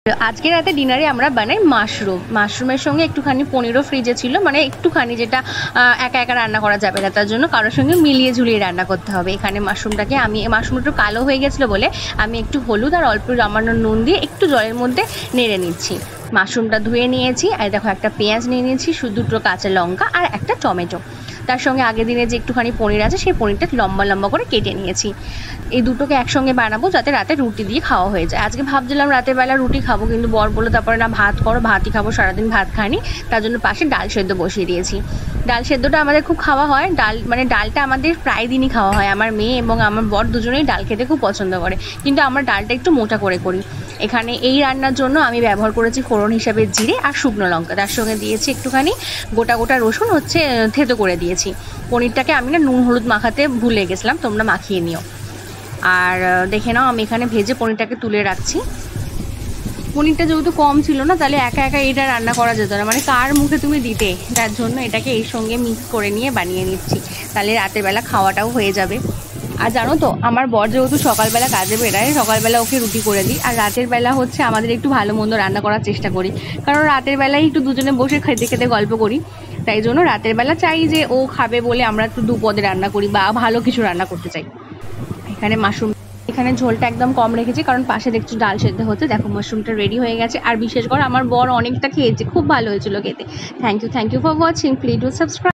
আজকে রাতে ডিনারে আমরা বানাই মাশরুমের সঙ্গে একটুখানি পনিরও ফ্রিজে ছিল, মানে একটুখানি, যেটা একা একা রান্না করা যাবে না, তার জন্য কারোর সঙ্গে মিলিয়ে ঝুলিয়ে রান্না করতে হবে। এখানে মাশরুমটা একটু কালো হয়ে গেছিলো বলে আমি একটু হলুদ আর অল্প সামান্য নুন দিয়ে একটু জলের মধ্যে নেড়ে নিচ্ছি। মাশরুমটা ধুয়ে নিয়েছি, আর দেখো একটা পেঁয়াজ নিয়ে নিয়েছি, দুটো কাঁচা লঙ্কা আর একটা টমেটো। তার সঙ্গে আগের দিনে যে একটুখানি পনির আছে সেই পনিরটা লম্বা লম্বা করে কেটে নিয়েছি। এই দুটোকে একসঙ্গে বানাবো যাতে রাতে রুটি দিয়ে খাওয়া হয়ে যায়। আজকে ভাবছিলাম রাতের বেলা রুটি খাবো, কিন্তু বর বললো তারপরে না ভাত করো, ভাতই খাবো, সারাদিন ভাত খাইনি। তার জন্য পাশে ডাল সেদ্ধ বসিয়ে দিয়েছি। ডাল সেদ্ধটা আমাদের খুব খাওয়া হয়, ডালটা আমাদের প্রায় দিনই খাওয়া হয়। আমার মেয়ে এবং আমার বর দুজনেই ডাল খেতে খুব পছন্দ করে, কিন্তু আমার ডালটা একটু মোটা করে করি। এখানে এই রান্নার জন্য আমি ব্যবহার করেছি ফোড়ন হিসাবে জিরে আর শুকনো লঙ্কা, তার সঙ্গে দিয়েছি একটুখানি গোটা গোটা রসুন থেতো করে দিয়েছি। পনিরটাকে আমি না নুন হলুদ মাখাতে ভুলে গেছিলাম, তোমরা মাখিয়ে নিও। আর দেখে নাও আমি এখানে ভেজে পনিরটাকে তুলে রাখছি। পনিরটা যেহেতু কম ছিল না, তাহলে একা একা এটা রান্না করা যেত না, মানে কার মুখে তুমি দিতে, তার জন্য এটাকে এর সঙ্গে মিক্স করে নিয়ে বানিয়ে নিচ্ছি, তাহলে রাতের বেলা খাওয়াটাও হয়ে যাবে। আর জানো তো, আমার বর যেহেতু সকালবেলা কাজে বেরায়, সকালবেলা ওকে রুটি করে দিই, আর রাতের বেলা হচ্ছে আমাদের একটু ভালো মন্দ রান্না করার চেষ্টা করি, কারণ রাতের বেলায় একটু দুজনে বসে খেতে খেতে গল্প করি। তাই জন্য রাতের বেলা চাই যে ও খাবে বলে আমরা একটু দুপদে রান্না করি বা ভালো কিছু রান্না করতে চাই। এখানে ঝোলটা একদম কম রেখেছি, কারণ পাশে দেখছি ডাল সেদ্ধ হচ্ছে। দেখো মাশরুমটা রেডি হয়ে গেছে, আর বিশেষ করে আমার বর অনেকটা খেয়েছে, খুব ভালো হয়েছিল খেতে। Thank you for watching, please do subscribe.